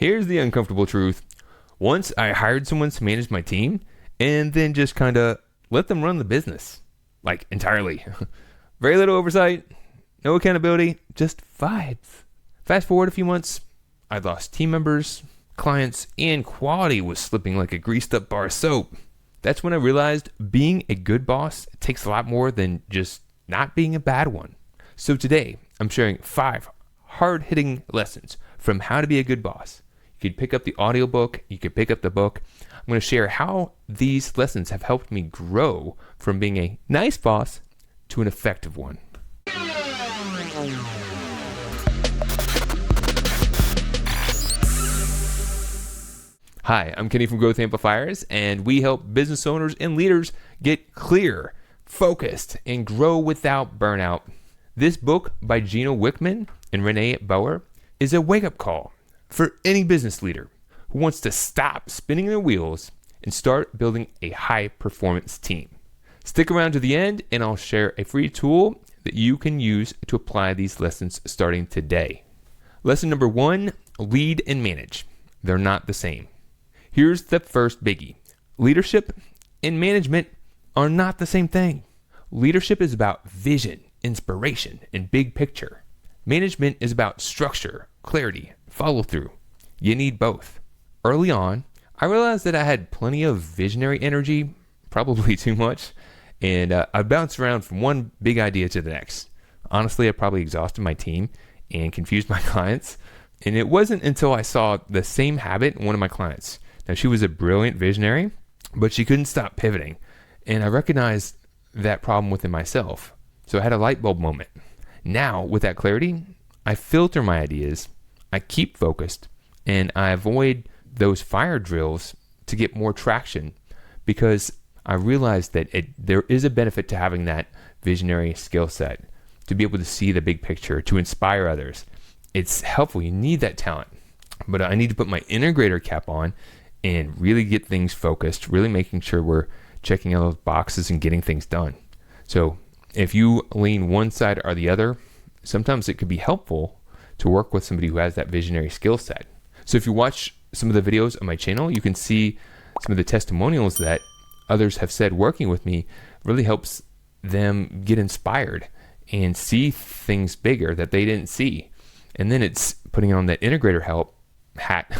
Here's the uncomfortable truth. Once I hired someone to manage my team and then just kind of let them run the business, like entirely. Very little oversight, no accountability, just vibes. Fast forward a few months, I lost team members, clients, and quality was slipping like a greased up bar of soap. That's when I realized being a good boss takes a lot more than just not being a bad one. So today, I'm sharing 5 hard-hitting lessons from how to be a good boss. You could pick up the audiobook, you could pick up the book. I'm going to share how these lessons have helped me grow from being a nice boss to an effective one. Hi, I'm Kenny from Growth Amplifiers, and we help business owners and leaders get clear, focused, and grow without burnout. This book by Gino, Wickman, and René, Boer is a wake-up call for any business leader who wants to stop spinning their wheels and start building a high-performance team. Stick around to the end, and I'll share a free tool that you can use to apply these lessons starting today. Lesson number 1, lead and manage. They're not the same. Here's the first biggie. Leadership and management are not the same thing. Leadership is about vision, inspiration, and big picture. Management is about structure, clarity, follow through. You need both. Early on, I realized that I had plenty of visionary energy, probably too much, and I bounced around from one big idea to the next. Honestly, I probably exhausted my team and confused my clients, and it wasn't until I saw the same habit in one of my clients. Now, she was a brilliant visionary, but she couldn't stop pivoting, and I recognized that problem within myself. So I had a light bulb moment. Now, with that clarity, I filter my ideas, I keep focused, and I avoid those fire drills to get more traction because I realized that there is a benefit to having that visionary skill set, to be able to see the big picture, to inspire others. It's helpful. You need that talent. But I need to put my integrator cap on and really get things focused, really making sure we're checking out those boxes and getting things done. So if you lean one side or the other, sometimes it could be helpful to work with somebody who has that visionary skill set. So if you watch some of the videos on my channel, you can see some of the testimonials that others have said working with me really helps them get inspired and see things bigger that they didn't see. And then it's putting on that integrator hat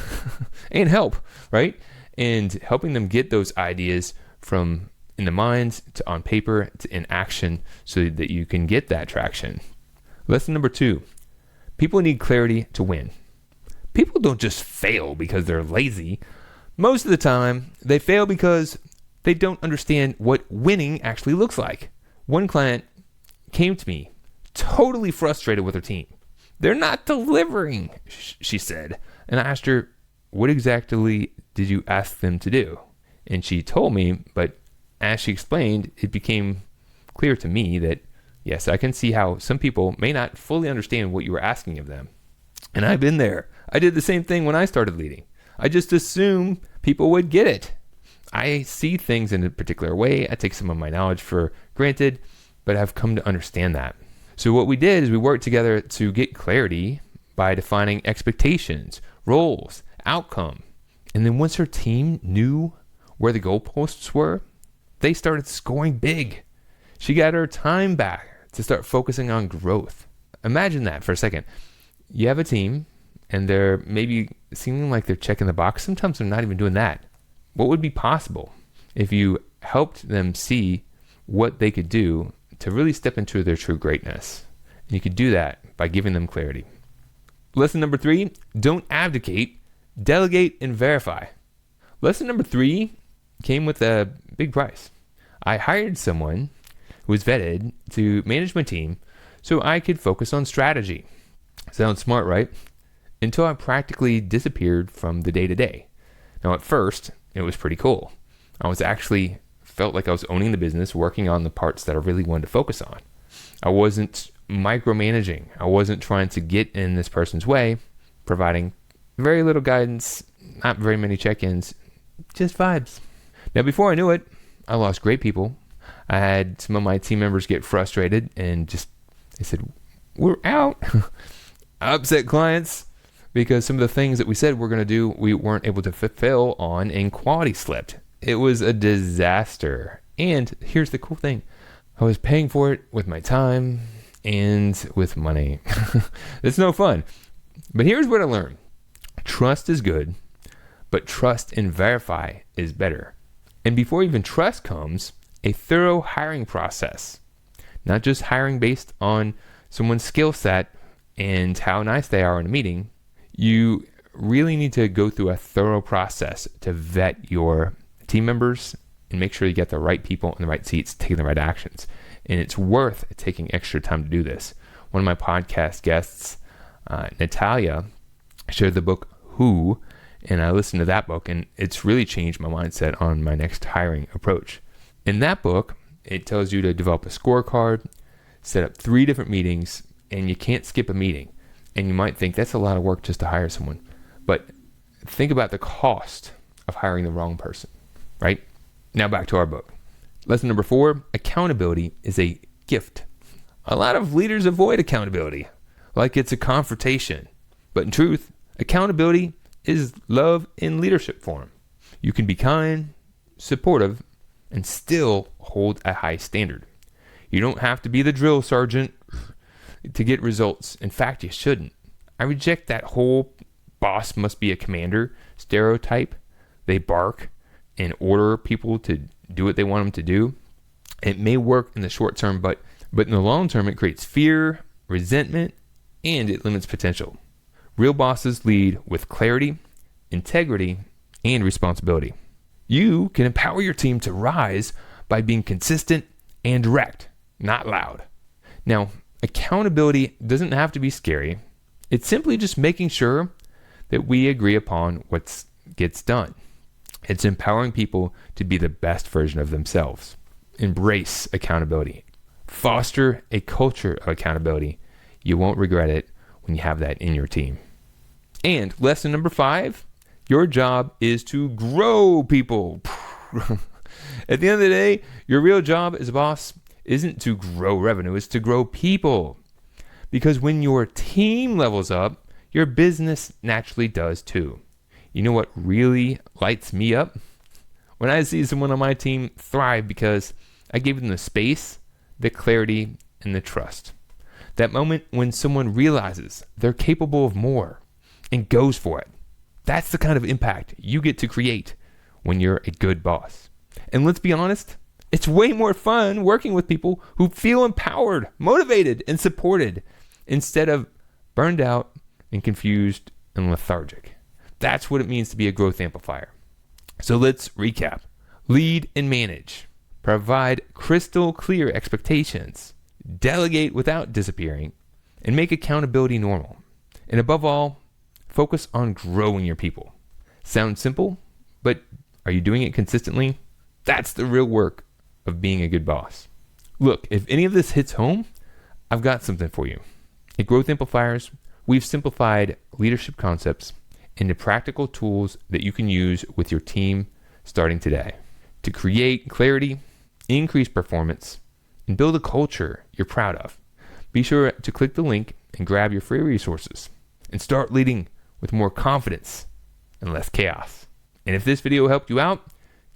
and help, right? And helping them get those ideas from in the mind to on paper to in action so that you can get that traction. Lesson number 2, people need clarity to win. People don't just fail because they're lazy. Most of the time, they fail because they don't understand what winning actually looks like. One client came to me totally frustrated with her team. They're not delivering, she said. And I asked her, what exactly did you ask them to do? And she told me, but as she explained, it became clear to me that, yes, I can see how some people may not fully understand what you were asking of them. And I've been there. I did the same thing when I started leading. I just assumed people would get it. I see things in a particular way. I take some of my knowledge for granted, but I've come to understand that. So what we did is we worked together to get clarity by defining expectations, roles, outcome. And then once her team knew where the goalposts were, they started scoring big. She got her time back to start focusing on growth. Imagine that for a second. You have a team and they're maybe seeming like they're checking the box. Sometimes they're not even doing that. What would be possible if you helped them see what they could do to really step into their true greatness? And you could do that by giving them clarity. Lesson number 3, don't abdicate, delegate, and verify. Lesson number 3 came with a big price. I hired someone who was vetted to manage my team so I could focus on strategy. Sounds smart, right? Until I practically disappeared from the day-to-day. Now, at first, it was pretty cool. Felt like I was owning the business, working on the parts that I really wanted to focus on. I wasn't micromanaging. I wasn't trying to get in this person's way, providing very little guidance, not very many check-ins, just vibes. Now, before I knew it, I lost great people. I had some of my team members get frustrated and they said, we're out. I upset clients. because some of the things that we said we're going to do, we weren't able to fulfill on, and quality slipped. It was a disaster. And here's the cool thing. I was paying for it with my time and with money. It's no fun. But here's what I learned. Trust is good, but trust and verify is better. And before even trust comes, a thorough hiring process. Not just hiring based on someone's skill set and how nice they are in a meeting. You really need to go through a thorough process to vet your team members and make sure you get the right people in the right seats, taking the right actions. And it's worth taking extra time to do this. One of my podcast guests, Natalia, shared the book Who, and I listened to that book, and it's really changed my mindset on my next hiring approach. In that book, it tells you to develop a scorecard, set up 3 different meetings, and you can't skip a meeting. And you might think that's a lot of work just to hire someone. But think about the cost of hiring the wrong person, right? Now back to our book. Lesson number 4, accountability is a gift. A lot of leaders avoid accountability like it's a confrontation. But in truth, accountability is love in leadership form. You can be kind, supportive, and still hold a high standard. You don't have to be the drill sergeant to get results. In fact, you shouldn't. I reject that whole boss must be a commander stereotype. They bark and order people to do what they want them to do. It may work in the short term, but in the long term, it creates fear, resentment, and it limits potential. Real bosses lead with clarity, integrity, and responsibility. You can empower your team to rise by being consistent and direct, not loud. Now, accountability doesn't have to be scary. It's simply just making sure that we agree upon what gets done. It's empowering people to be the best version of themselves. Embrace accountability. Foster a culture of accountability. You won't regret it when you have that in your team. And lesson number 5, your job is to grow people. At the end of the day, your real job as a boss isn't to grow revenue, it's to grow people. Because when your team levels up, your business naturally does too. You know what really lights me up? When I see someone on my team thrive because I gave them the space, the clarity, and the trust. That moment when someone realizes they're capable of more and goes for it. That's the kind of impact you get to create when you're a good boss. And let's be honest, it's way more fun working with people who feel empowered, motivated, and supported instead of burned out and confused and lethargic. That's what it means to be a growth amplifier. So let's recap. Lead and manage. Provide crystal clear expectations. Delegate without disappearing. And make accountability normal. And above all, focus on growing your people. Sounds simple, but are you doing it consistently? That's the real work of being a good boss. Look, if any of this hits home, I've got something for you. At Growth Amplifiers, we've simplified leadership concepts into practical tools that you can use with your team starting today to create clarity, increase performance, and build a culture you're proud of. Be sure to click the link and grab your free resources and start leading with more confidence and less chaos. And if this video helped you out,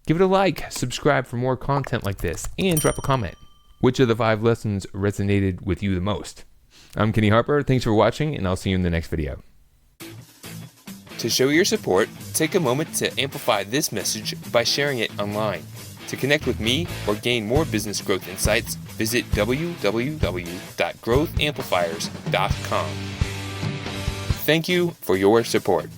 give it a like, subscribe for more content like this, and drop a comment. Which of the 5 lessons resonated with you the most? I'm Kenny Harper. Thanks for watching, and I'll see you in the next video. To show your support, take a moment to amplify this message by sharing it online. To connect with me or gain more business growth insights, visit www.growthamplifiers.com. Thank you for your support.